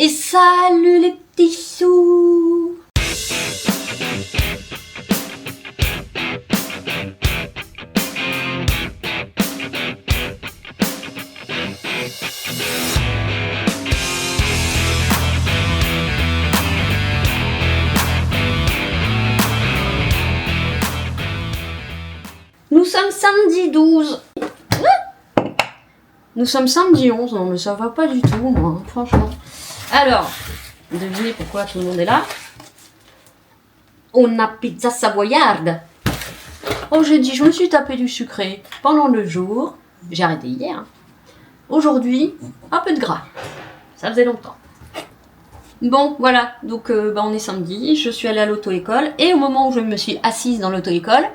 Et salut les petits sous! Nous sommes samedi 12. Nous sommes samedi 11, non mais ça va pas du tout moi, franchement. Alors, devinez pourquoi tout le monde est là. On a pizza savoyarde. Oh j'ai dit, je me suis tapé du sucré pendant le jour. J'ai arrêté hier. Aujourd'hui, un peu de gras. Ça faisait longtemps. Bon, voilà, donc on est samedi, je suis allée à l'auto-école. Et au moment où je me suis assise dans l'auto-école,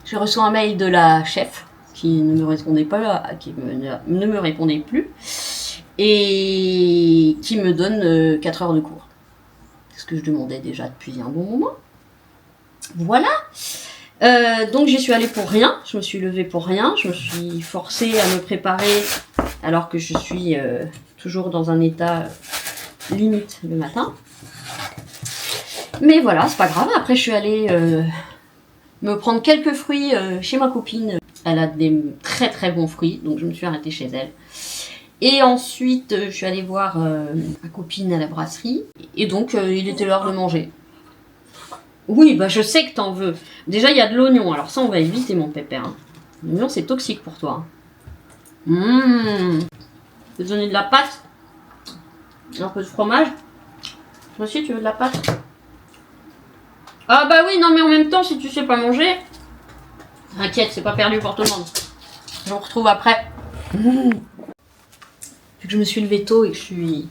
j'ai reçu un mail de la chef qui ne me répondait pas, ne me répondait plus et qui me donne 4 heures de cours. C'est ce que je demandais déjà depuis un bon moment. Voilà. Donc j'y suis allée pour rien, je me suis levée pour rien, je me suis forcée à me préparer alors que je suis toujours dans un état limite le matin. Mais voilà, c'est pas grave. Après je suis allée me prendre quelques fruits chez ma copine. Elle a des très très bons fruits, donc je me suis arrêtée chez elle. Et ensuite, je suis allée voir ma copine à la brasserie. Et donc, il était l'heure de manger. Oui, bah je sais que t'en veux. Déjà, il y a de l'oignon. Alors ça, on va éviter, mon pépère. Hein. L'oignon, c'est toxique pour toi. Je vais te donner de la pâte. Un peu de fromage. Toi aussi, tu veux de la pâte? Ah bah oui, non mais en même temps, si tu sais pas manger... T'inquiète, c'est pas perdu pour tout le monde. Je vous retrouve après. Vu que je me suis levée tôt et que je suis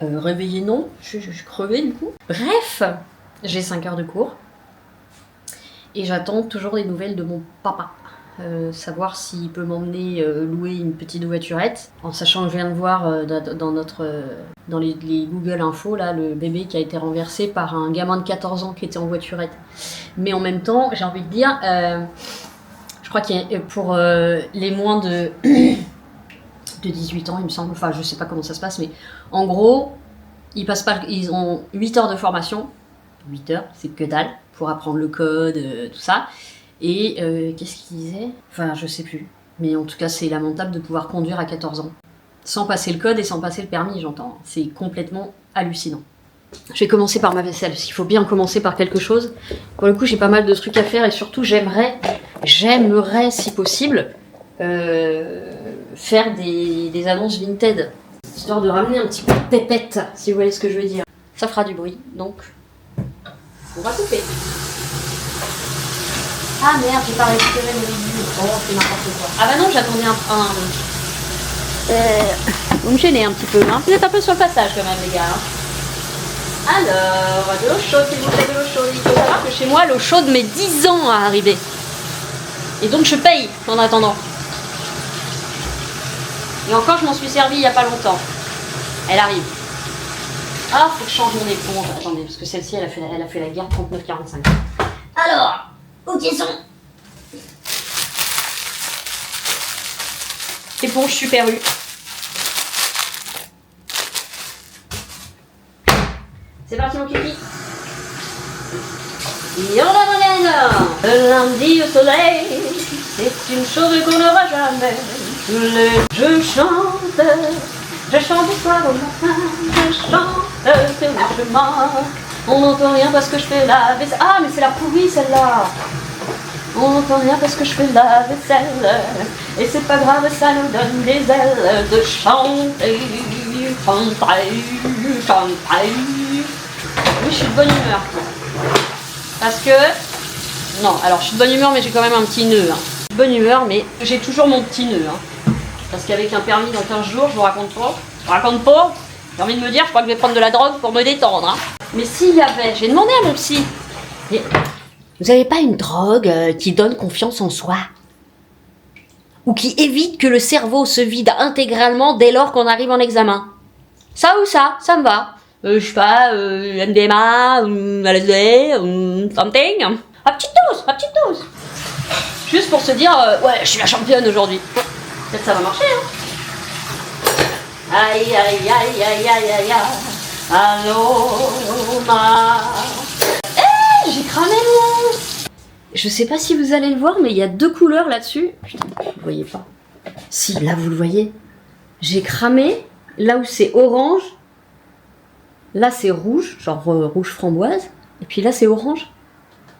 réveillée, non. Je suis crevée du coup. Bref, j'ai 5 heures de cours. Et j'attends toujours des nouvelles de mon papa. Savoir s'il peut m'emmener louer une petite voiturette. En sachant que je viens de voir dans les Google Infos, là, le bébé qui a été renversé par un gamin de 14 ans qui était en voiturette. Mais en même temps, j'ai envie de dire, je crois qu'il y a pour les moins de 18 ans, il me semble, enfin je sais pas comment ça se passe, mais en gros, ils ont 8 heures de formation. 8 heures, c'est que dalle, pour apprendre le code, tout ça. Et qu'est-ce qu'il disait? Enfin, je sais plus. Mais en tout cas, c'est lamentable de pouvoir conduire à 14 ans. Sans passer le code et sans passer le permis, j'entends. C'est complètement hallucinant. Je vais commencer par ma vaisselle, parce qu'il faut bien commencer par quelque chose. Pour le coup, j'ai pas mal de trucs à faire et surtout, j'aimerais, si possible, faire des annonces Vinted. Histoire de ramener un petit peu de pépette, si vous voyez ce que je veux dire. Ça fera du bruit, donc on va couper. Ah merde, j'ai pas récupéré mes légumes. Oh, c'est n'importe quoi. Ah bah non, j'attendais vous me gênez un petit peu, hein. Vous êtes un peu sur le passage quand même, les gars. Alors, de l'eau chaude, s'il vous plaît, de l'eau chaude. Il faut savoir que chez moi, l'eau chaude met 10 ans à arriver. Et donc je paye en attendant. Et encore, je m'en suis servi il y a pas longtemps. Elle arrive. Ah, faut que je change mon éponge. Attendez, parce que celle-ci, elle a fait la guerre 39-45. Alors, où qu'ils sont? Éponge Super U. C'est parti mon kiki. Et on la moyenne. Le lundi au soleil, c'est une chose qu'on n'aura jamais. Je chante du soir au matin, je chante sur le chemin. On n'entend rien parce que je fais la vaisselle. Ah mais c'est la pourrie celle-là. On n'entend rien parce que je fais la vaisselle. Et c'est pas grave, ça nous donne des ailes de chanter, chanter. Oui, je suis de bonne humeur. Parce que... Non, alors je suis de bonne humeur, mais j'ai quand même un petit nœud. Hein. Je suis de bonne humeur, mais j'ai toujours mon petit nœud. Hein. Parce qu'avec un permis dans 15 jours, je vous raconte pas. J'ai envie de me dire, je crois que je vais prendre de la drogue pour me détendre. Hein. Mais s'il y avait... J'ai demandé à mon psy. Mais, vous n'avez pas une drogue qui donne confiance en soi? Ou qui évite que le cerveau se vide intégralement dès lors qu'on arrive en examen? Ça ou ça me va. Je sais pas, MDMA, LSD, something. À petite dose. Juste pour se dire, ouais, je suis la championne aujourd'hui. Peut-être ça va marcher, hein. Aïe, aïe, aïe, aïe, aïe, aïe, aïe. Allô, ma. Eh, j'ai cramé mon. Je sais pas si vous allez le voir, mais il y a deux couleurs là-dessus. Putain, vous le voyez pas. Si, là, vous le voyez. J'ai cramé là où c'est orange. Là, c'est rouge, genre rouge framboise. Et puis là, c'est orange.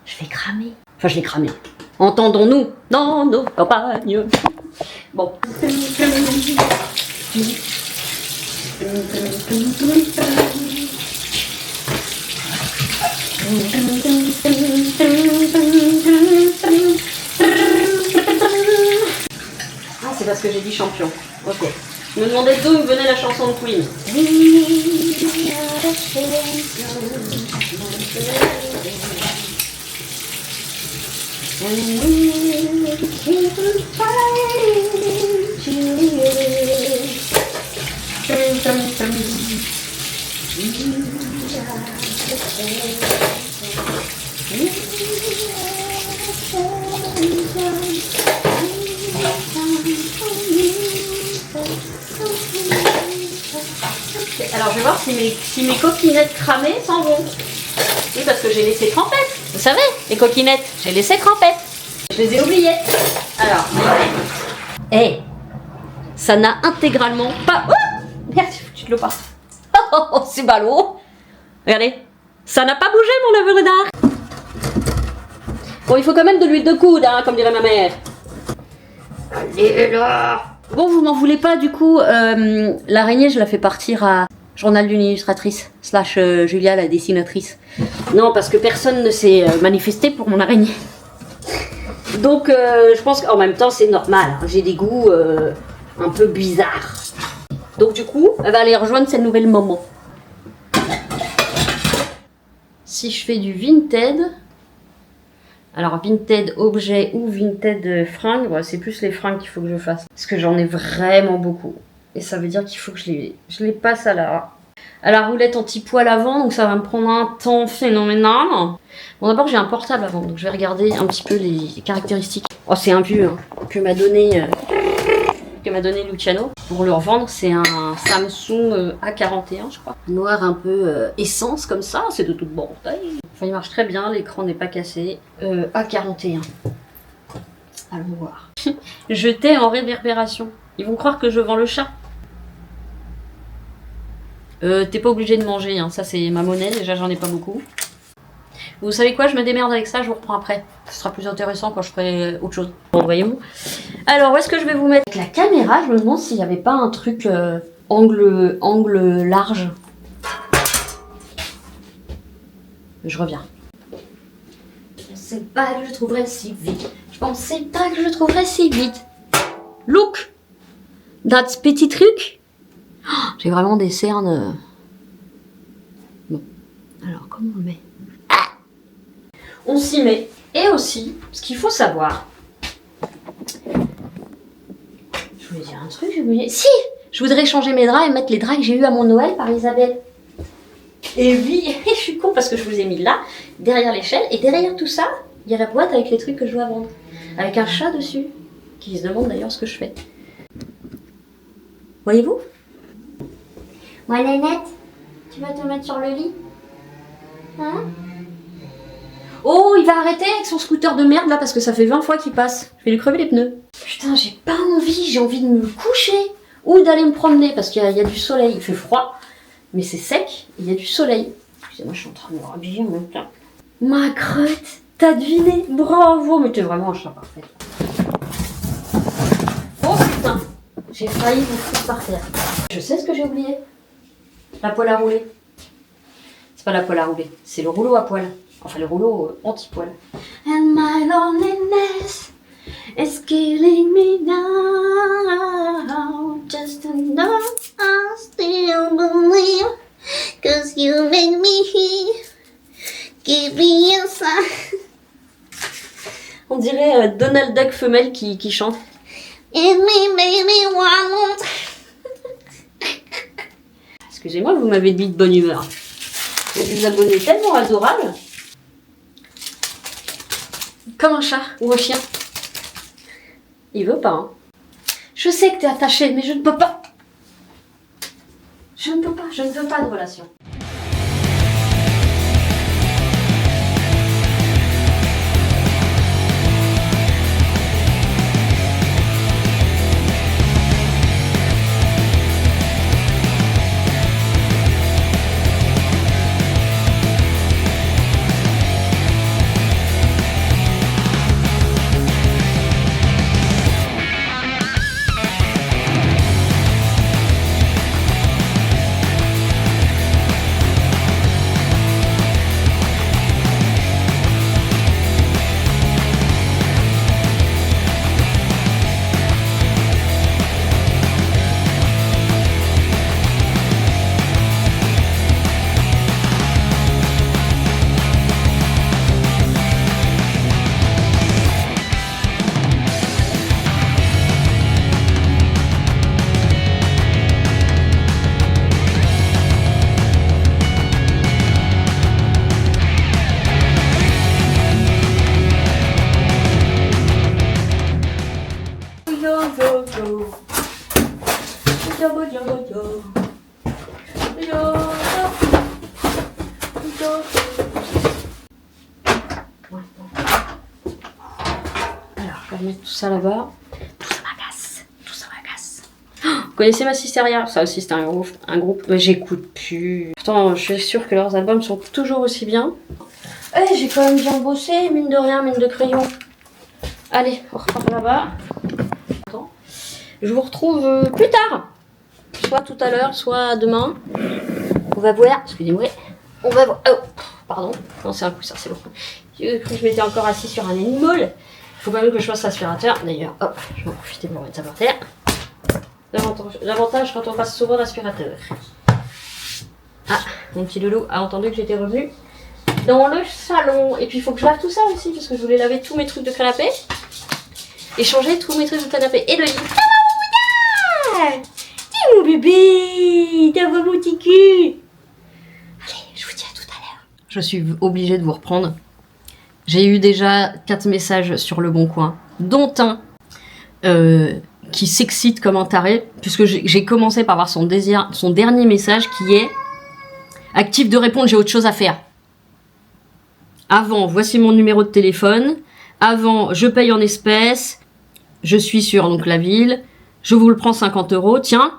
Je l'ai cramé. Enfin, je l'ai cramé. Entendons-nous dans nos campagnes. Bon. Ah, c'est parce que j'ai dit champion. Ok. Je me demandais d'où me venait la chanson de Queen. Alors je vais voir si mes coquinettes cramées s'en vont. Oui, parce que j'ai laissé trempettes. Vous savez, les coquinettes, j'ai laissé trempettes. Je les ai oubliées. Alors, hey, ça n'a intégralement pas... Oh merde, j'ai foutu de l'eau partout. Oh, c'est ballot. Regardez, ça n'a pas bougé mon œuvre d'art. Bon, il faut quand même de l'huile de coude, hein, comme dirait ma mère. Allez là. Bon, vous m'en voulez pas, du coup, l'araignée, je la fais partir à Journal d'une illustratrice, / Julia la dessinatrice. Non, parce que personne ne s'est manifesté pour mon araignée. Donc, je pense qu'en même temps, c'est normal. Hein, j'ai des goûts un peu bizarres. Donc, du coup, elle va aller rejoindre cette nouvelle maman. Si je fais du Vinted... Alors, Vinted objet ou Vinted fringues, ouais, c'est plus les fringues qu'il faut que je fasse. Parce que j'en ai vraiment beaucoup. Et ça veut dire qu'il faut que je les passe à la roulette anti-poil avant. Donc ça va me prendre un temps phénoménal. Bon, d'abord, j'ai un portable avant. Donc je vais regarder un petit peu les caractéristiques. Oh, c'est un vieux hein, que m'a donné Luciano. Pour le revendre, c'est un Samsung A41, je crois. Noir un peu essence comme ça. C'est de toute bonne taille. Enfin, il marche très bien, l'écran n'est pas cassé. A41. Allons voir. Jeté en réverbération. Ils vont croire que je vends le chat. T'es pas obligé de manger, hein. Ça c'est ma monnaie, déjà j'en ai pas beaucoup. Vous savez quoi, je me démerde avec ça, je vous reprends après. Ce sera plus intéressant quand je ferai autre chose. Bon, voyez-vous. Alors, où est-ce que je vais vous mettre? Avec la caméra, je me demande s'il n'y avait pas un truc angle large. Je reviens. Je pensais pas que je trouverais si vite. Je pensais pas que je trouverais si vite. Look! That's petit truc. Oh, j'ai vraiment des cernes. Bon. Alors, comment on le met? Ah, on s'y met. Et aussi, ce qu'il faut savoir. Je voulais dire un truc, j'ai oublié. Si! Je voudrais changer mes draps et mettre les draps que j'ai eu à mon Noël par Isabelle. Et oui, je suis con parce que je vous ai mis là, derrière l'échelle, et derrière tout ça, il y a la boîte avec les trucs que je dois vendre. Avec un chat dessus, qui se demande d'ailleurs ce que je fais. Voyez-vous? Ouais, Nénette, tu vas te mettre sur le lit? Hein? Oh, il va arrêter avec son scooter de merde là parce que ça fait 20 fois qu'il passe. Je vais lui crever les pneus. Putain, j'ai pas envie, j'ai envie de me coucher ou d'aller me promener parce qu'il y a du soleil. Il fait froid, mais c'est sec, il y a du soleil. Excusez-moi, je suis en train de me rhabiller en même temps. Ma crotte, t'as deviné? Bravo, mais t'es vraiment un chat parfait. Oh putain, j'ai failli vous foutre par terre. Je sais ce que j'ai oublié. La poêle à rouler. C'est pas la poêle à rouler, c'est le rouleau à poêle. Enfin, le rouleau anti-poêle. And my loneliness is killing me now. Just to know I still believe. Cause you make me give me a sign. On dirait Donald Duck femelle qui chante. And me baby one. Excusez-moi, vous m'avez dit de bonne humeur. Il y a des abonnés tellement adorables. Comme un chat ou un chien. Il veut pas, hein. Je sais que t'es attaché, mais je ne peux pas. Je ne peux pas, je ne veux pas de relation. Alors, je vais remettre tout ça là-bas. Tout ça m'agace. Tout ça m'agace. Vous connaissez Massisteria? Ça aussi, c'est un groupe. Mais j'écoute plus. Pourtant, je suis sûre que leurs albums sont toujours aussi bien. Eh, j'ai quand même bien bossé, mine de rien, mine de crayon. Allez, on repart là-bas. Je vous retrouve plus tard. Soit tout à l'heure, soit demain. On va voir. Excusez-moi. On va voir. Oh, pardon. Non, c'est un coup, ça, c'est bon. J'ai cru que je m'étais encore assis sur un animal. Il faut quand même que je fasse l'aspirateur. D'ailleurs, hop, je vais en profiter pour mettre ça par terre. L'avantage quand on passe souvent l'aspirateur. Ah, mon petit loulou a entendu que j'étais revenue dans le salon. Et puis il faut que je lave tout ça aussi, parce que je voulais laver tous mes trucs de canapé. Et changer tous mes trucs de canapé. Et de lit. Dis mon bébé, t'as vu mon petit cul. Allez, je vous dis à tout à l'heure. Je suis obligée de vous reprendre. J'ai eu déjà 4 messages sur Le Bon Coin, dont un qui s'excite comme un taré, puisque j'ai commencé par voir son dernier message qui est « Actif de répondre, j'ai autre chose à faire ». Avant, voici mon numéro de téléphone. Avant, je paye en espèces. Je suis sur donc, la ville. Je vous le prends 50 €. Tiens,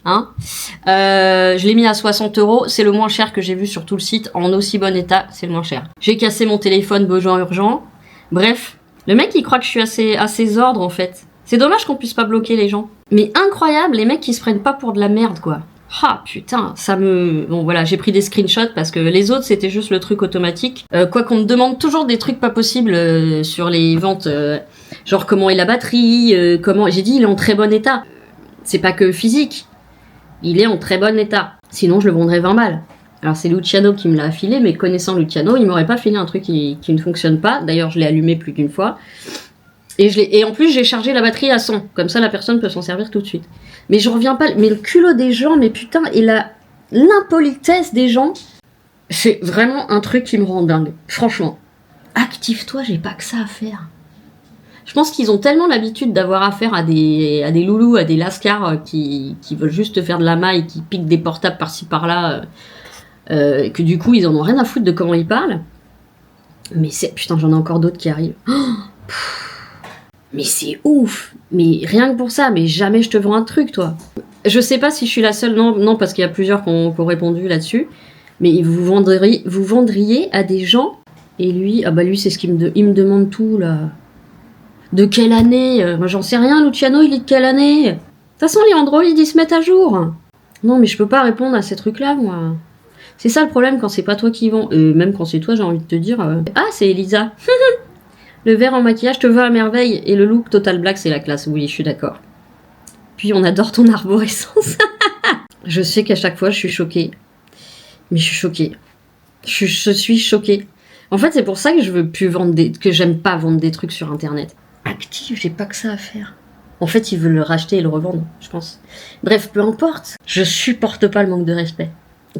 hein. Je l'ai mis à 60 €. C'est le moins cher que j'ai vu sur tout le site. En aussi bon état, c'est le moins cher. J'ai cassé mon téléphone, besoin urgent. Bref, le mec, il croit que je suis à ses ordres, en fait. C'est dommage qu'on puisse pas bloquer les gens. Mais incroyable, les mecs qui se prennent pas pour de la merde, quoi. Ah putain, ça me... Bon voilà, j'ai pris des screenshots parce que les autres c'était juste le truc automatique. Quoi qu'on me demande toujours des trucs pas possibles sur les ventes, genre comment est la batterie, comment... J'ai dit il est en très bon état. C'est pas que physique, il est en très bon état. Sinon je le vendrais 20 balles. Alors c'est Luciano qui me l'a affilé, mais connaissant Luciano, il m'aurait pas filé un truc qui ne fonctionne pas. D'ailleurs je l'ai allumé plus d'une fois. Et en plus j'ai chargé la batterie à 100, comme ça la personne peut s'en servir tout de suite. Mais je reviens pas, mais le culot des gens, mais putain, et l'impolitesse des gens, c'est vraiment un truc qui me rend dingue. Franchement, active-toi, j'ai pas que ça à faire. Je pense qu'ils ont tellement l'habitude d'avoir affaire à des loulous, à des lascars qui veulent juste faire de la maille, qui piquent des portables par-ci par-là, que du coup ils en ont rien à foutre de comment ils parlent. Mais putain, j'en ai encore d'autres qui arrivent. Mais c'est ouf. Mais rien que pour ça, mais jamais je te vends un truc, toi. Je sais pas si je suis la seule, non, parce qu'il y a plusieurs qui ont répondu là-dessus. Mais vous vendriez à des gens. Et lui, ah bah lui, c'est ce qu'il me demande tout, là. De quelle année? Moi, j'en sais rien, Luciano, il est de quelle année? De toute façon, les Android, ils se mettent à jour. Non, mais je peux pas répondre à ces trucs-là, moi. C'est ça le problème quand c'est pas toi qui vends. Même quand c'est toi, j'ai envie de te dire... Ah, c'est Elisa. Le verre en maquillage te va à merveille et le look Total Black c'est la classe, oui je suis d'accord. Puis on adore ton arborescence. Je sais qu'à chaque fois je suis choquée. Mais je suis choquée. Je suis choquée. En fait c'est pour ça que je veux plus vendre que j'aime pas vendre des trucs sur internet. Active, j'ai pas que ça à faire. En fait ils veulent le racheter et le revendre, je pense. Bref, peu importe. Je supporte pas le manque de respect.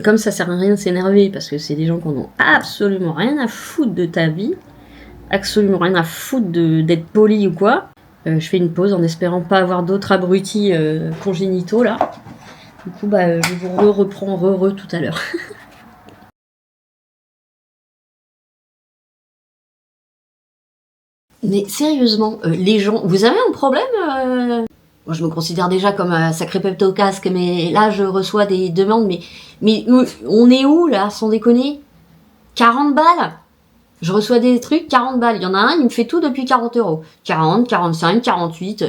Comme ça sert à rien de s'énerver parce que c'est des gens qui en ont absolument rien à foutre de ta vie. Absolument rien à foutre d'être poli ou quoi. Je fais une pause en espérant pas avoir d'autres abrutis congénitaux là. Du coup, bah, je vous reprends tout à l'heure. Mais sérieusement, les gens, vous avez un problème Moi, je me considère déjà comme un sacré pepto au casque, mais là, je reçois des demandes, mais on est où, là, sans déconner 40 balles. Je reçois des trucs, 40 balles. Il y en a un, il me fait tout depuis 40 euros. 40, 45, 48.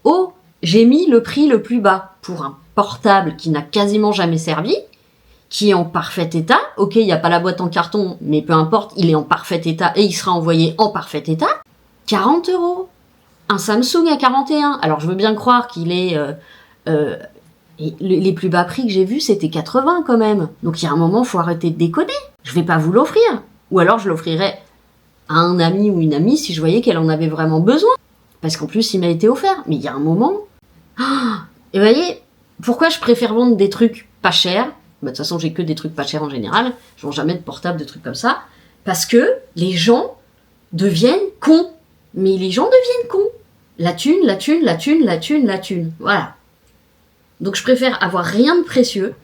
Oh, j'ai mis le prix le plus bas pour un portable qui n'a quasiment jamais servi, qui est en parfait état. Ok, il n'y a pas la boîte en carton, mais peu importe, il est en parfait état et il sera envoyé en parfait état. 40 euros. Un Samsung à 41. Alors, je veux bien croire qu'il est... les plus bas prix que j'ai vus, c'était 80 quand même. Donc, il y a un moment, il faut arrêter de déconner. Je vais pas vous l'offrir. Ou alors, je l'offrirais à un ami ou une amie si je voyais qu'elle en avait vraiment besoin. Parce qu'en plus, il m'a été offert. Mais il y a un moment... Et vous voyez, pourquoi je préfère vendre des trucs pas chers? De toute façon, j'ai que des trucs pas chers en général. Je vends jamais de portable, de trucs comme ça. Parce que les gens deviennent cons. Mais les gens deviennent cons. La thune, la thune, la thune, la thune, la thune. Voilà. Donc je préfère avoir rien de précieux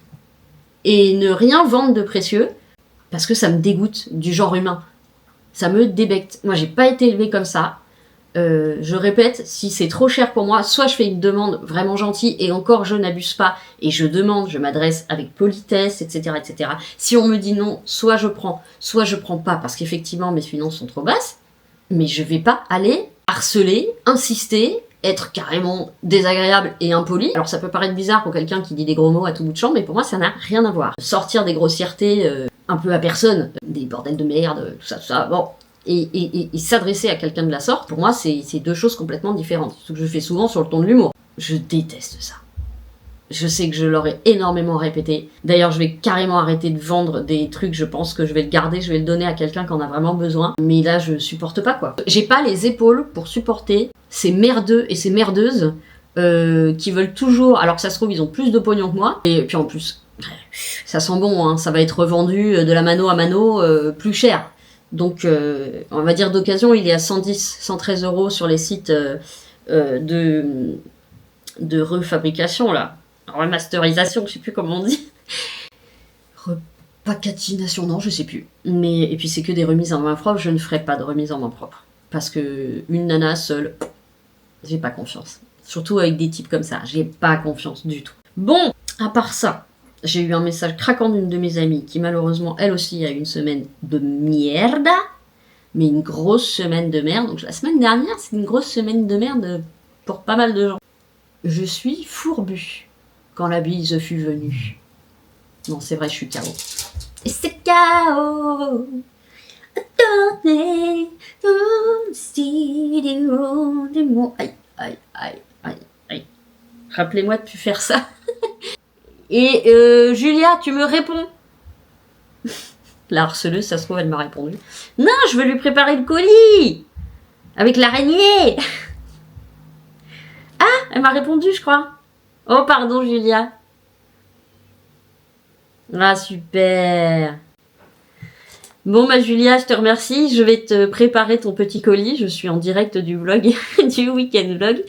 et ne rien vendre de précieux parce que ça me dégoûte du genre humain. Ça me débecte. Moi, j'ai pas été élevée comme ça. Je répète, si c'est trop cher pour moi, soit je fais une demande vraiment gentille et encore je n'abuse pas et je demande, je m'adresse avec politesse, etc., etc. Si on me dit non, soit je prends pas parce qu'effectivement mes finances sont trop basses. Mais je vais pas aller harceler, insister, être carrément désagréable et impoli. Alors ça peut paraître bizarre pour quelqu'un qui dit des gros mots à tout bout de champ, mais pour moi ça n'a rien à voir. Sortir des grossièretés un peu à personne, des bordels de merde, tout ça, bon. Et s'adresser à quelqu'un de la sorte, pour moi c'est deux choses complètement différentes. Ce que je fais souvent sur le ton de l'humour. Je déteste ça. Je sais que je l'aurais énormément répété. D'ailleurs, je vais carrément arrêter de vendre des trucs. Je pense que je vais le garder, je vais le donner à quelqu'un qui en a vraiment besoin. Mais là, je supporte pas, quoi. J'ai pas les épaules pour supporter ces merdeux et ces merdeuses qui veulent toujours... Alors que ça se trouve, ils ont plus de pognon que moi. Et puis en plus, ça sent bon, hein. Ça va être revendu de la mano à mano plus cher. Donc, on va dire d'occasion, il est à 110, 113 euros sur les sites de refabrication, là. Remasterisation, je sais plus comment on dit. Repacatination, non, je sais plus. Mais, et puis c'est que des remises en main propre, je ne ferai pas de remise en main propre. Parce que une nana seule, j'ai pas confiance. Surtout avec des types comme ça, j'ai pas confiance du tout. Bon, à part ça, j'ai eu un message craquant d'une de mes amies qui malheureusement, elle aussi, a eu une semaine de merde. Mais une grosse semaine de merde. Donc la semaine dernière, c'est une grosse semaine de merde pour pas mal de gens. Je suis fourbue quand la bise fut venue. Non, c'est vrai, je suis KO. Et c'est KO. Aïe, aïe, aïe, aïe, aïe. Rappelez-moi de plus faire ça. Et Julia, tu me réponds. La harceleuse, ça se trouve, elle m'a répondu. Non, je veux lui préparer le colis. Avec l'araignée. Ah, elle m'a répondu, je crois. Oh, pardon, Julia. Ah, super. Bon, bah, Julia, je te remercie. Je vais te préparer ton petit colis. Je suis en direct du vlog, du week-end vlog.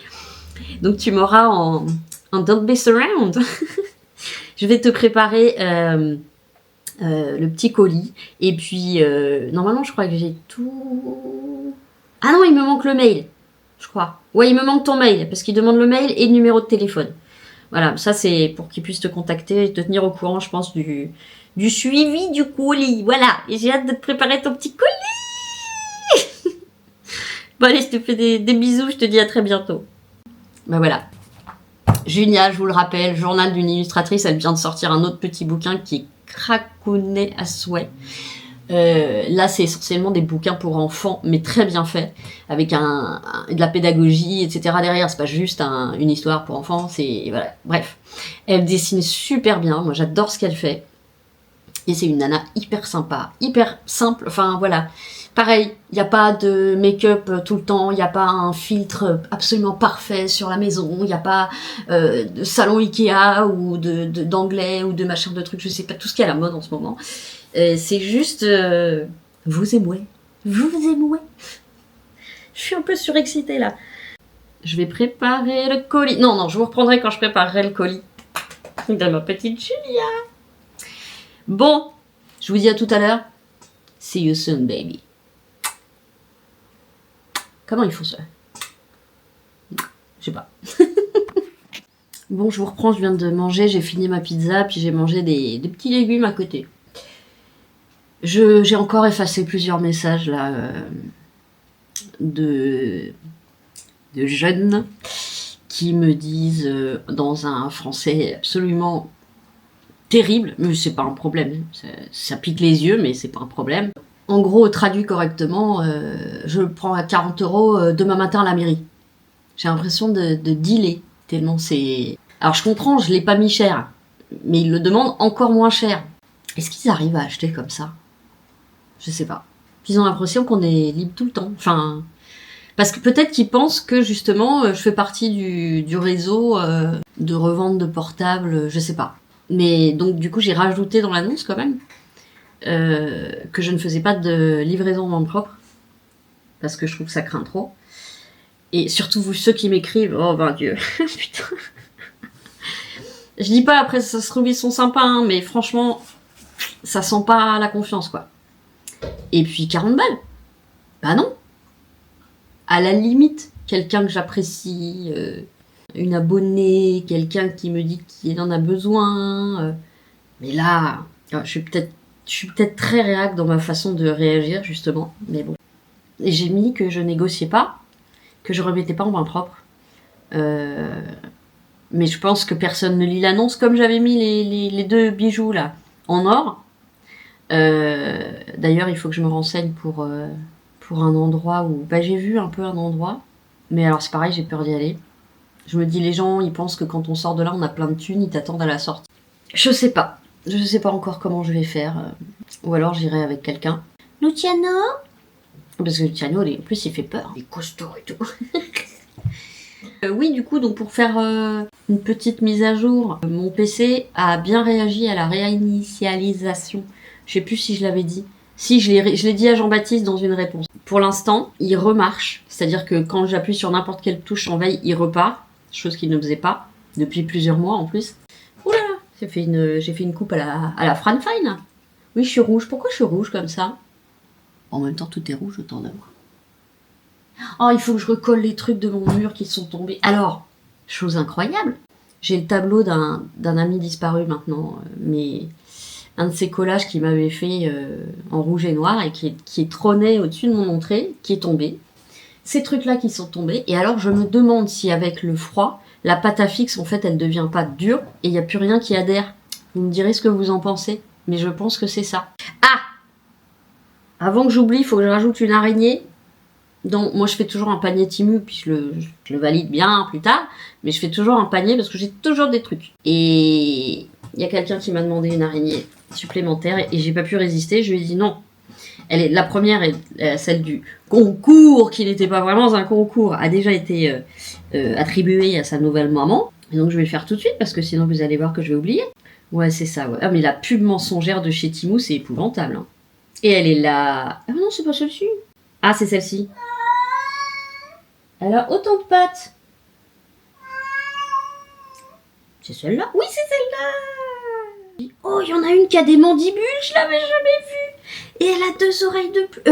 Donc, tu m'auras en Don't Mess Around. Je vais te préparer le petit colis. Et puis, normalement, je crois que j'ai tout... Ah non, il me manque le mail, je crois. Ouais, il me manque ton mail, parce qu'il demande le mail et le numéro de téléphone. Voilà, ça c'est pour qu'il puisse te contacter et te tenir au courant, je pense, du suivi du colis. Voilà, et j'ai hâte de te préparer ton petit colis. Bon allez, je te fais des bisous, je te dis à très bientôt. Ben voilà. Julia, je vous le rappelle, journal d'une illustratrice, elle vient de sortir un autre petit bouquin qui est craconné à souhait. Là, c'est essentiellement des bouquins pour enfants, mais très bien faits, avec de la pédagogie, etc. derrière. C'est pas juste une histoire pour enfants, c'est... Voilà. Bref. Elle dessine super bien, moi j'adore ce qu'elle fait. Et c'est une nana hyper sympa, hyper simple, enfin voilà. Pareil, il n'y a pas de make-up tout le temps, il n'y a pas un filtre absolument parfait sur la maison, il n'y a pas de salon Ikea ou d'anglais ou de machin de trucs, je sais pas, tout ce qui est à la mode en ce moment. C'est juste... vous et moi. Vous et moi. Je suis un peu surexcitée là. Je vais préparer le colis. Non, je vous reprendrai quand je préparerai le colis. de ma petite Julia. Bon, je vous dis à tout à l'heure. See you soon, baby. Comment ils font ça? Je sais pas. Bon, je vous reprends, je viens de manger, j'ai fini ma pizza, puis j'ai mangé des petits légumes à côté. J'ai encore effacé plusieurs messages là de jeunes qui me disent dans un français absolument terrible, mais c'est pas un problème, ça pique les yeux, mais c'est pas un problème. En gros, traduit correctement, je le prends à 40 € demain matin à la mairie. J'ai l'impression de dealer, tellement c'est... Alors je comprends, je l'ai pas mis cher, mais ils le demandent encore moins cher. Est-ce qu'ils arrivent à acheter comme ça? Je sais pas. Ils ont l'impression qu'on est libre tout le temps. Enfin, parce que peut-être qu'ils pensent que justement, je fais partie du réseau de revente de portables, je sais pas. Mais donc du coup, j'ai rajouté dans l'annonce quand même que je ne faisais pas de livraison en main propre parce que je trouve que ça craint trop. Et surtout vous ceux qui m'écrivent, oh ben Dieu, putain. Je dis pas après ça se trouve ils sont sympas, hein, mais franchement, ça sent pas la confiance quoi. Et puis 40 balles, bah non. À la limite, quelqu'un que j'apprécie, une abonnée, quelqu'un qui me dit qu'il en a besoin. Mais là, je suis peut-être très réac dans ma façon de réagir justement, mais bon. Et j'ai mis que je négociais pas, que je remettais pas en main propre. Mais je pense que personne ne lit l'annonce, comme j'avais mis les deux bijoux là en or. D'ailleurs, il faut que je me renseigne pour un endroit où... Bah, j'ai vu un peu un endroit, mais alors c'est pareil, j'ai peur d'y aller. Je me dis, les gens, ils pensent que quand on sort de là, on a plein de thunes, ils t'attendent à la sortie. Je sais pas encore comment je vais faire. Ou alors j'irai avec quelqu'un. Luciano? Parce que Luciano, en plus, il fait peur. Il est costaud et tout. Oui, du coup, donc pour faire une petite mise à jour, mon PC a bien réagi à la réinitialisation. Je sais plus si je l'avais dit. Si, je l'ai dit à Jean-Baptiste dans une réponse. Pour l'instant, il remarche. C'est-à-dire que quand j'appuie sur n'importe quelle touche en veille, il repart. Chose qu'il ne faisait pas depuis plusieurs mois en plus. Oula, j'ai fait une coupe à la Fran Fine. Oui, je suis rouge. Pourquoi je suis rouge comme ça? En même temps, tout est rouge autour de moi. Oh, il faut que je recolle les trucs de mon mur qui sont tombés. Alors, chose incroyable, j'ai le tableau d'un ami disparu maintenant, mais un de ces collages qu'il m'avait fait en rouge et noir et qui trônait au-dessus de mon entrée, qui est tombé. Ces trucs-là qui sont tombés. Et alors, je me demande si avec le froid, la pâte à fixe, en fait, elle ne devient pas dure et il n'y a plus rien qui adhère. Vous me direz ce que vous en pensez, mais je pense que c'est ça. Ah! Avant que j'oublie, il faut que je rajoute une araignée. Donc, moi, je fais toujours un panier Temu, puis je le valide bien plus tard. Mais je fais toujours un panier parce que j'ai toujours des trucs. Et il y a quelqu'un qui m'a demandé une araignée supplémentaire et j'ai pas pu résister. Je lui ai dit non. La première, celle du concours, qui n'était pas vraiment un concours, a déjà été attribuée à sa nouvelle maman. Et donc, je vais le faire tout de suite parce que sinon, vous allez voir que je vais oublier. Ouais, c'est ça, ouais. Ah, mais la pub mensongère de chez Temu, c'est épouvantable. Hein. Et elle est là. Ah non, c'est pas celle-ci. Ah, c'est celle-ci. Elle a autant de pattes. C'est celle-là? Oui, c'est celle-là. Oh, il y en a une qui a des mandibules, je l'avais jamais vue. Et elle a deux oreilles de plus,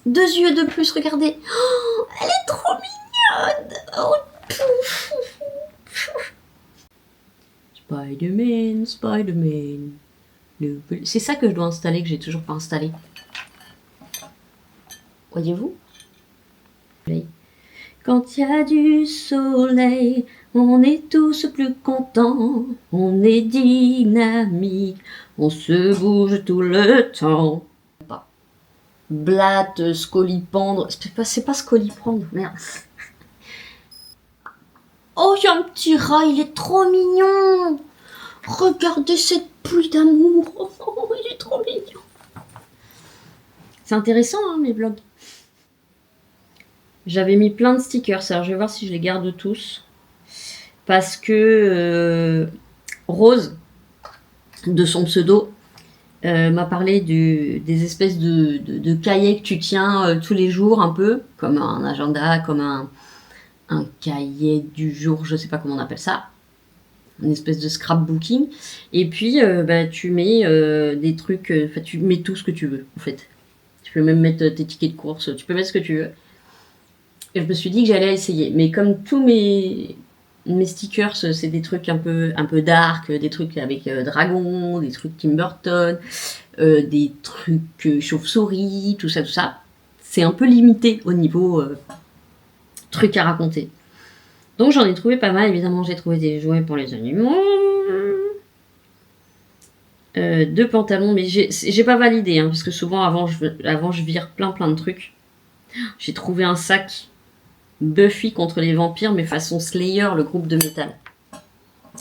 deux yeux de plus, regardez. Oh, elle est trop mignonne. Oh, Spider-Man, Spider-Man. C'est ça que je dois installer, que j'ai toujours pas installé. Voyez-vous? Quand il y a du soleil, on est tous plus contents, on est dynamique, on se bouge tout le temps. Blatte, scolipendre, c'est pas scolipendre, merde. Oh, il y a un petit rat, il est trop mignon. Regardez cette pluie d'amour, oh, il est trop mignon. C'est intéressant, hein, mes vlogs. J'avais mis plein de stickers, alors je vais voir si je les garde tous. Parce que Rose, de son pseudo, m'a parlé des espèces de cahiers que tu tiens tous les jours, un peu, comme un agenda, comme un cahier du jour, je sais pas comment on appelle ça. une espèce de scrapbooking. Et puis, bah, tu mets des trucs, tu mets tout ce que tu veux, en fait. Tu peux même mettre tes tickets de course, tu peux mettre ce que tu veux. Et je me suis dit que j'allais essayer. Mais comme tous mes stickers, c'est des trucs un peu dark, des trucs avec dragon, des trucs Tim Burton, des trucs chauve-souris, tout ça. C'est un peu limité au niveau trucs à raconter. Donc j'en ai trouvé pas mal. Évidemment, j'ai trouvé des jouets pour les animaux. 2 pantalons, mais j'ai pas validé, hein, parce que souvent avant je vire plein de trucs. J'ai trouvé un sac Buffy contre les vampires, mais façon Slayer, le groupe de métal.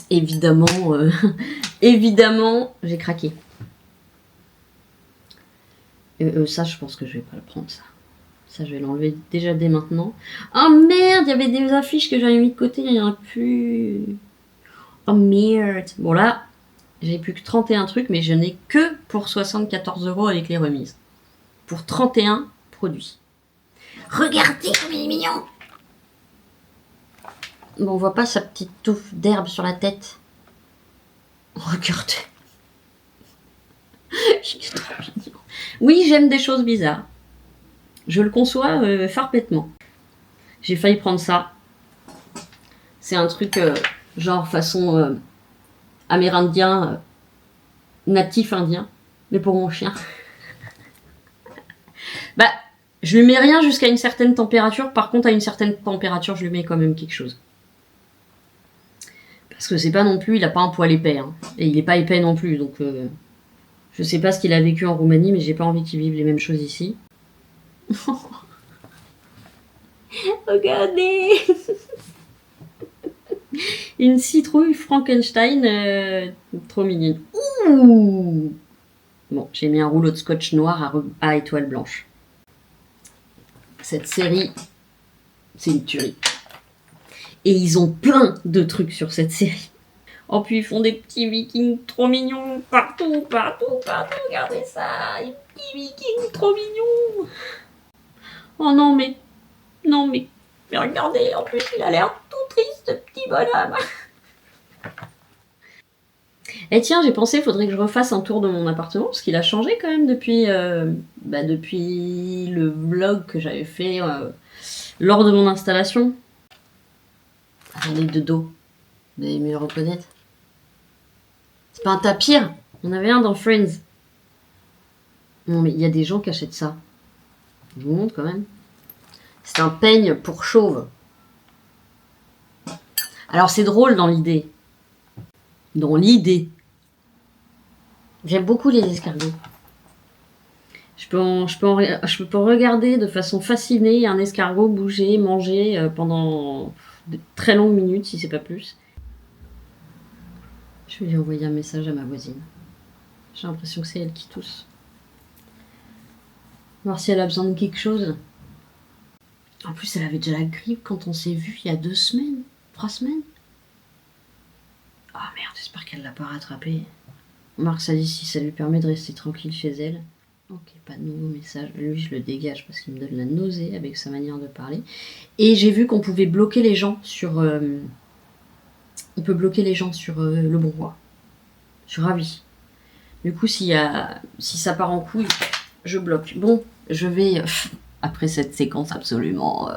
Évidemment, évidemment, j'ai craqué. Ça, je pense que je vais pas le prendre, ça. Ça, je vais l'enlever déjà dès maintenant. Oh merde, il y avait des affiches que j'avais mis de côté, il n'y en a plus. Oh merde. Bon là, j'ai plus que 31 trucs, mais je n'ai que pour 74 € avec les remises. Pour 31 produits. Regardez comme il est mignon. Bon, on voit pas sa petite touffe d'herbe sur la tête. Regardez. Il est trop mignon. Oui, j'aime des choses bizarres. Je le conçois parfaitement. J'ai failli prendre ça. C'est un truc genre façon amérindien, natif indien, mais pour mon chien. Bah, je lui mets rien jusqu'à une certaine température. Par contre, à une certaine température, je lui mets quand même quelque chose. Parce que c'est pas non plus, il a pas un poil épais. Hein. Et il est pas épais non plus. Donc, je sais pas ce qu'il a vécu en Roumanie, mais j'ai pas envie qu'il vive les mêmes choses ici. Regardez. Une citrouille Frankenstein, trop mignonne. Ouh. Bon, j'ai mis un rouleau de scotch noir à étoile blanche. Cette série, c'est une tuerie. Et ils ont plein de trucs sur cette série. Oh, puis ils font des petits vikings trop mignons partout. Regardez ça, les petits vikings trop mignons. Oh non, mais regardez, en plus, il a l'air tout triste, ce petit bonhomme. Et tiens, j'ai pensé, il faudrait que je refasse un tour de mon appartement, parce qu'il a changé quand même depuis le vlog que j'avais fait lors de mon installation. Regardez de dos. Vous allez mieux le reconnaître. C'est pas un tapir. Il y en avait un dans Friends. Non, mais il y a des gens qui achètent ça. Je vous montre quand même. C'est un peigne pour chauve. Alors c'est drôle dans l'idée. J'aime beaucoup les escargots. Je peux regarder de façon fascinée un escargot bouger, manger pendant de très longues minutes, si c'est pas plus. Je vais lui envoyer un message à ma voisine. J'ai l'impression que c'est elle qui tousse. Voir si elle a besoin de quelque chose. En plus, elle avait déjà la grippe quand on s'est vu il y a 2 semaines, 3 semaines. Ah merde, j'espère qu'elle l'a pas rattrapé. Marc, ça dit si ça lui permet de rester tranquille chez elle. Ok, pas de nouveau message. Lui, je le dégage parce qu'il me donne la nausée avec sa manière de parler. Et j'ai vu qu'on pouvait bloquer les gens sur... on peut bloquer les gens sur le bon roi. Je suis ravie. Du coup, si ça part en couille, je bloque. Bon, je vais... après cette séquence absolument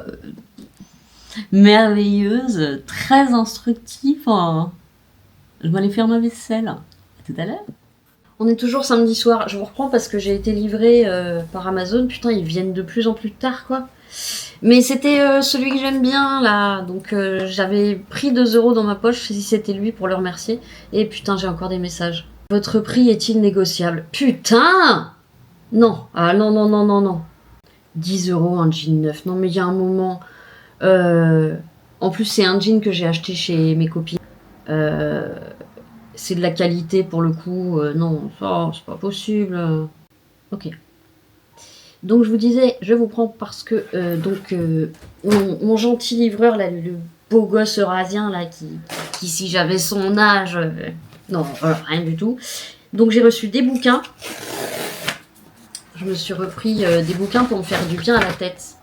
merveilleuse, très instructive, je vais aller faire ma vaisselle. À tout à l'heure. On est toujours samedi soir. Je vous reprends parce que j'ai été livrée par Amazon. Putain, ils viennent de plus en plus tard, quoi. Mais c'était celui que j'aime bien, là. Donc, j'avais pris 2 € dans ma poche si c'était lui pour le remercier. Et putain, j'ai encore des messages. Votre prix est-il négociable? Putain! Non. Ah non. 10 € un jean neuf. Non, mais il y a un moment... en plus, c'est un jean que j'ai acheté chez mes copines. C'est de la qualité pour le coup. Non, ça, c'est pas possible. Ok. Donc, je vous disais, je vous prends parce que mon gentil livreur, là, le beau gosse eurasien, là, qui si j'avais son âge... non, rien du tout. Donc, j'ai reçu des bouquins. Je me suis repris des bouquins pour me faire du bien à la tête.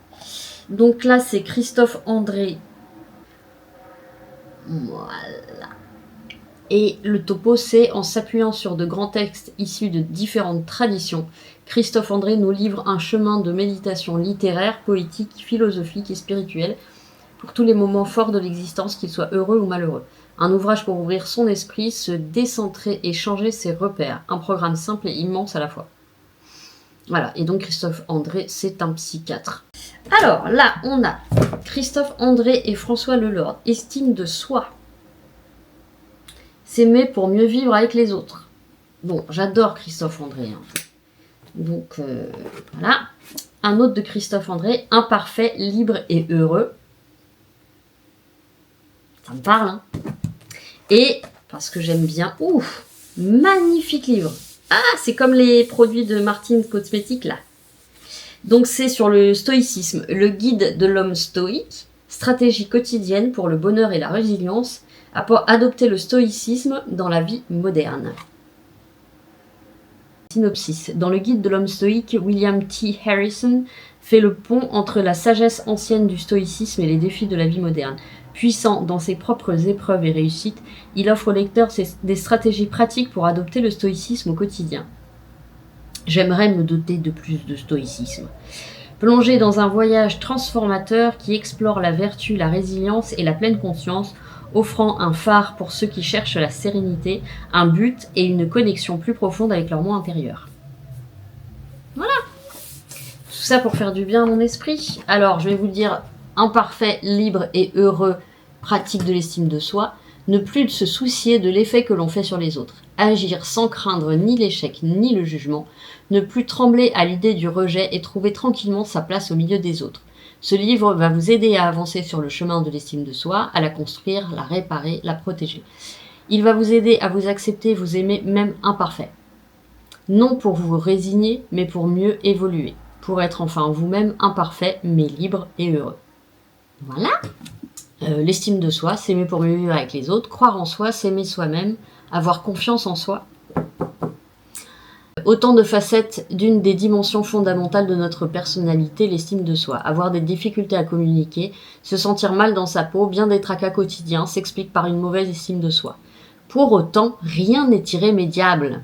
Donc là, c'est Christophe André. Voilà. Et le topo, c'est en s'appuyant sur de grands textes issus de différentes traditions, Christophe André nous livre un chemin de méditation littéraire, poétique, philosophique et spirituelle pour tous les moments forts de l'existence, qu'ils soient heureux ou malheureux. Un ouvrage pour ouvrir son esprit, se décentrer et changer ses repères. Un programme simple et immense à la fois. Voilà, et donc Christophe André, c'est un psychiatre. Alors là, on a Christophe André et François Lelord. Estime de soi. S'aimer pour mieux vivre avec les autres. Bon, j'adore Christophe André. Hein. Donc, voilà. Un autre de Christophe André, imparfait, libre et heureux. Ça me parle, hein. Et, parce que j'aime bien, ouf, magnifique livre. Ah, c'est comme les produits de Martine Cosmétiques, là. Donc, c'est sur le stoïcisme, le guide de l'homme stoïque, stratégie quotidienne pour le bonheur et la résilience, adopter le stoïcisme dans la vie moderne. Synopsis. Dans le guide de l'homme stoïque, William T. Harrison fait le pont entre la sagesse ancienne du stoïcisme et les défis de la vie moderne. Puissant dans ses propres épreuves et réussites, il offre au lecteur des stratégies pratiques pour adopter le stoïcisme au quotidien. J'aimerais me doter de plus de stoïcisme. Plongé dans un voyage transformateur qui explore la vertu, la résilience et la pleine conscience, offrant un phare pour ceux qui cherchent la sérénité, un but et une connexion plus profonde avec leur moi intérieur. Voilà. Tout ça pour faire du bien à mon esprit. Alors, je vais vous le dire, imparfait, libre et heureux, pratique de l'estime de soi, ne plus se soucier de l'effet que l'on fait sur les autres, agir sans craindre ni l'échec ni le jugement, ne plus trembler à l'idée du rejet et trouver tranquillement sa place au milieu des autres. Ce livre va vous aider à avancer sur le chemin de l'estime de soi, à la construire, la réparer, la protéger. Il va vous aider à vous accepter, vous aimer même imparfait. Non pour vous résigner, mais pour mieux évoluer, pour être enfin vous-même imparfait, mais libre et heureux. Voilà. L'estime de soi, s'aimer pour mieux vivre avec les autres, croire en soi, s'aimer soi-même, avoir confiance en soi. Autant de facettes d'une des dimensions fondamentales de notre personnalité, l'estime de soi. Avoir des difficultés à communiquer, se sentir mal dans sa peau, bien des tracas quotidiens, s'explique par une mauvaise estime de soi. Pour autant, rien n'est irrémédiable.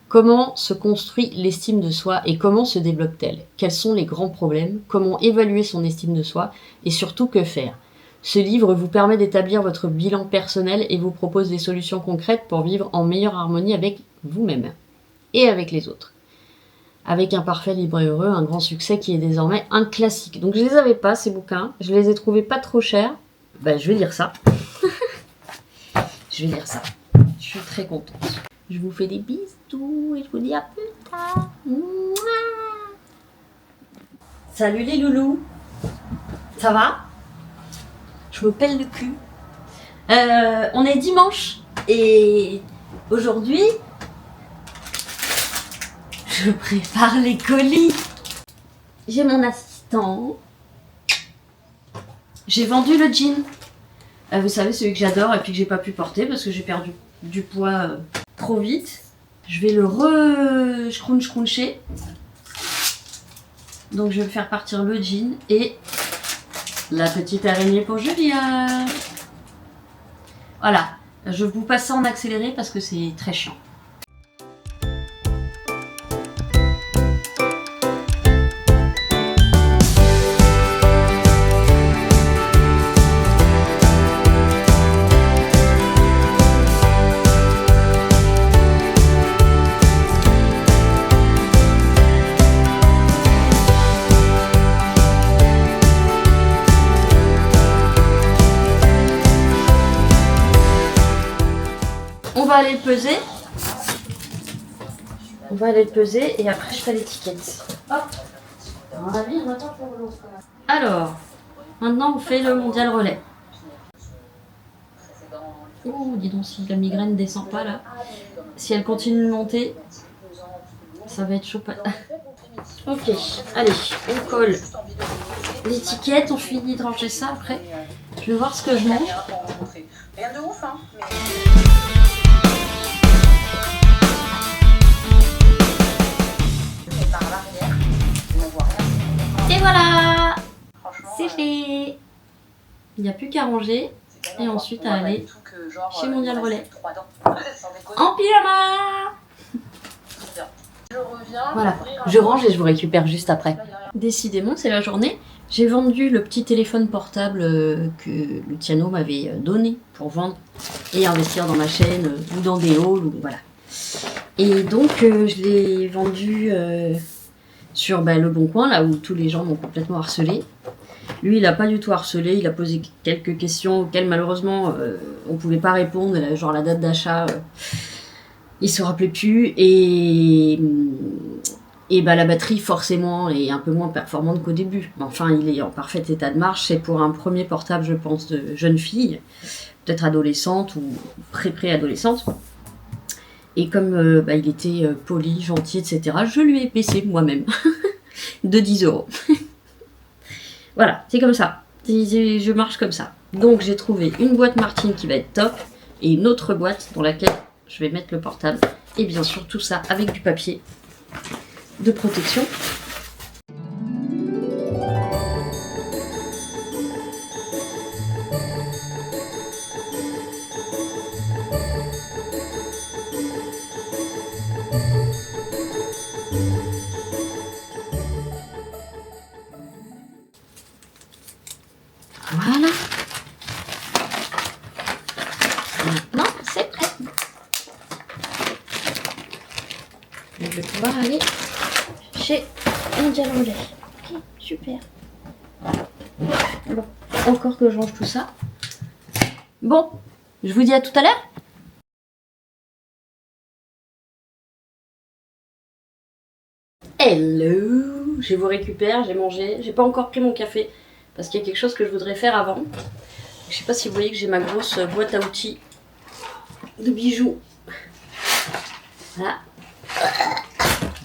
Comment se construit l'estime de soi et comment se débloque-t-elle? Quels sont les grands problèmes? Comment évaluer son estime de soi? Et surtout, que faire? Ce livre vous permet d'établir votre bilan personnel et vous propose des solutions concrètes pour vivre en meilleure harmonie avec vous-même et avec les autres. Avec Imparfait, libre et heureux, un grand succès qui est désormais un classique. Donc je les avais pas, ces bouquins, je les ai trouvés pas trop chers. Ben, je vais lire ça. Je vais lire ça. Je suis très contente. Je vous fais des bisous et je vous dis à plus tard. Mouah. Salut les loulous. Ça va? Je me pèle le cul. On est dimanche et aujourd'hui, je prépare les colis. J'ai mon assistant. J'ai vendu le jean. Vous savez, celui que j'adore et puis que j'ai pas pu porter parce que j'ai perdu du poids trop vite. Je vais le scruncher. Donc je vais faire partir le jean et la petite araignée pour Julia. Voilà. Je vous passe ça en accéléré parce que c'est très chiant. On va aller le peser. On va aller le peser et après je fais l'étiquette. Hop. Alors, maintenant on fait le mondial relais. Oh, dis donc, si la migraine descend pas là, si elle continue de monter, ça va être chaud. Ok, allez, on colle l'étiquette, on finit de ranger ça après. Je vais voir ce que je mange. Rien de ouf, hein. Et voilà, c'est fait. Il n'y a plus qu'à ranger et ensuite à aller que genre. Chez Mondial Relais. 3 dents. Sans déconner. En pyjama. Je reviens. Voilà, je range et je vous récupère juste après. Décidément, c'est la journée. J'ai vendu le petit téléphone portable que Luciano m'avait donné pour vendre et investir dans ma chaîne ou dans des hauls, ou voilà. Et donc, je l'ai vendu sur le Bon Coin, là où tous les gens m'ont complètement harcelé. Lui, il n'a pas du tout harcelé, il a posé quelques questions auxquelles malheureusement on ne pouvait pas répondre, genre la date d'achat, il ne se rappelait plus. Et la batterie, forcément, est un peu moins performante qu'au début. Mais enfin, il est en parfait état de marche. C'est pour un premier portable, je pense, de jeune fille, peut-être adolescente ou pré-adolescente. Et comme il était poli, gentil, etc., je lui ai baissé moi-même de 10 €. Voilà, c'est comme ça. Je marche comme ça. Donc, j'ai trouvé une boîte Martine qui va être top et une autre boîte dans laquelle je vais mettre le portable. Et bien sûr, tout ça avec du papier de protection. Voilà. Maintenant, c'est prêt. Je vais pouvoir aller chez Mondial Relais. Ok, super. Bon, encore que je range tout ça. Bon, je vous dis à tout à l'heure. Hello, je vous récupère, j'ai mangé. J'ai pas encore pris mon café parce qu'il y a quelque chose que je voudrais faire avant. Je sais pas si vous voyez que j'ai ma grosse boîte à outils de bijoux. Voilà.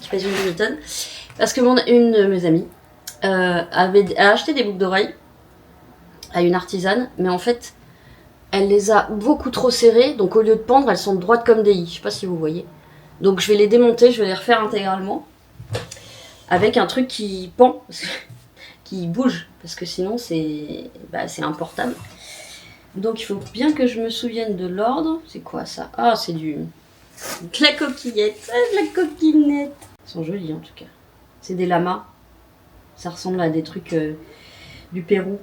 Qui pèse une demi-tonne. Parce que une de mes amies a acheté des boucles d'oreilles à une artisane, mais en fait, elle les a beaucoup trop serrées, donc au lieu de pendre, elles sont droites comme des i. Je sais pas si vous voyez. Donc je vais les démonter, je vais les refaire intégralement avec un truc qui pend, qui bouge, parce que sinon c'est importable. Donc il faut bien que je me souvienne de l'ordre. C'est quoi ça? Ah, c'est de la coquillette, de la coquinette. Ils sont jolis en tout cas. C'est des lamas. Ça ressemble à des trucs du Pérou.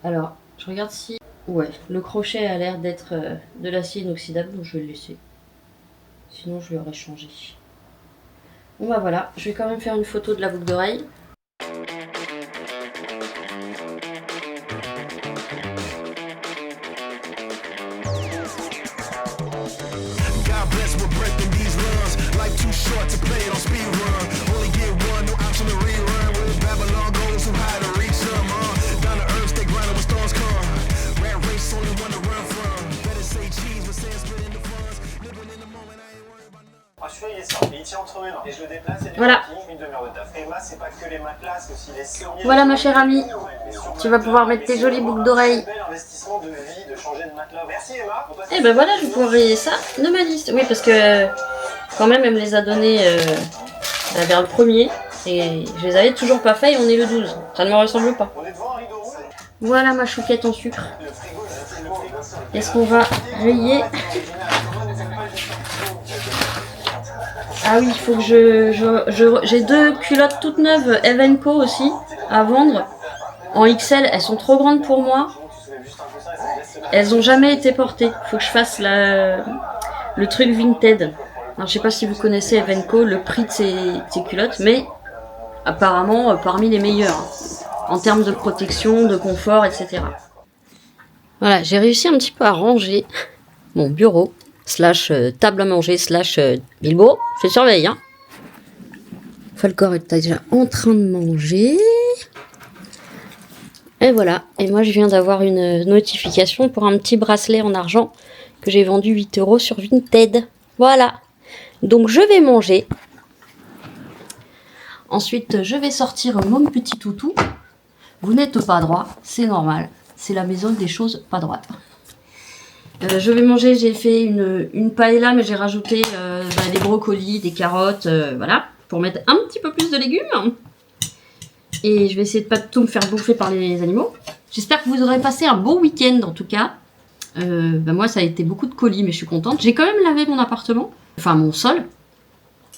Alors, je regarde si... Ouais, le crochet a l'air d'être de l'acier inoxydable, donc je vais le laisser. Sinon, je l'aurais changé. Bon bah voilà, je vais quand même faire une photo de la boucle d'oreille. Celui-là, il est simple, il tient entre mes mains. Et je le déplace et Voilà. une demi-heure de taf. Emma, c'est pas que les matelas, c'est aussi les serruriers. Voilà ma chère amie, tu vas pouvoir mettre tes jolies boucles d'oreilles. C'est un bel investissement de vie de changer de matelas. Merci Emma. Et ben voilà, je vais pouvoir rayer ça de ma liste. Oui, parce que quand même, elle me les a donnés vers le 1er. Et je les avais toujours pas fait et on est le 12. Ça ne me ressemble pas. On est devant un rideau rouge. Voilà ma chouquette en sucre. Le frigo, le frigo. Est-ce qu'on va rayer? Ah oui, il faut que j'ai 2 culottes toutes neuves Evenco aussi à vendre. En XL, elles sont trop grandes pour moi. Elles ont jamais été portées. Il faut que je fasse le truc Vinted. Alors, je sais pas si vous connaissez Evenco, le prix de ces culottes, mais apparemment parmi les meilleurs en termes de protection, de confort, etc. Voilà, j'ai réussi un petit peu à ranger mon bureau / table à manger / Bilbo. Je surveille, hein. Falcor est déjà en train de manger. Et voilà. Et moi, je viens d'avoir une notification pour un petit bracelet en argent que j'ai vendu 8 € sur Vinted. Voilà. Donc, je vais manger. Ensuite, je vais sortir mon petit toutou. Vous n'êtes pas droit, c'est normal. C'est la maison des choses pas droites. Je vais manger, j'ai fait une paella, mais j'ai rajouté des brocolis, des carottes, voilà, pour mettre un petit peu plus de légumes. Et je vais essayer de pas tout me faire bouffer par les animaux. J'espère que vous aurez passé un bon week-end en tout cas. Moi ça a été beaucoup de colis, mais je suis contente. J'ai quand même lavé mon appartement, enfin mon sol.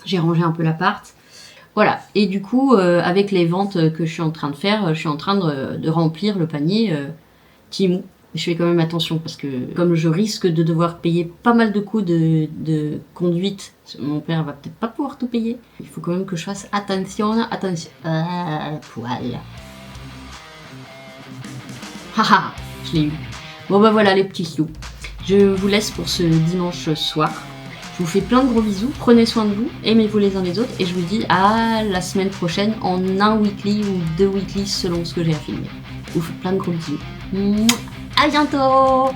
J'ai rangé un peu l'appart. Voilà, et du coup, avec les ventes que je suis en train de faire, je suis en train de remplir le panier Temu. Je fais quand même attention parce que comme je risque de devoir payer pas mal de coûts de conduite, mon père va peut-être pas pouvoir tout payer. Il faut quand même que je fasse attention. Poil. Haha, je l'ai eu. Bon bah voilà les petits sous. Je vous laisse pour ce dimanche soir. Je vous fais plein de gros bisous, prenez soin de vous, aimez-vous les uns les autres et je vous dis à la semaine prochaine en un weekly ou 2 weekly selon ce que j'ai à filmer. Je vous fais plein de gros bisous. À bientôt!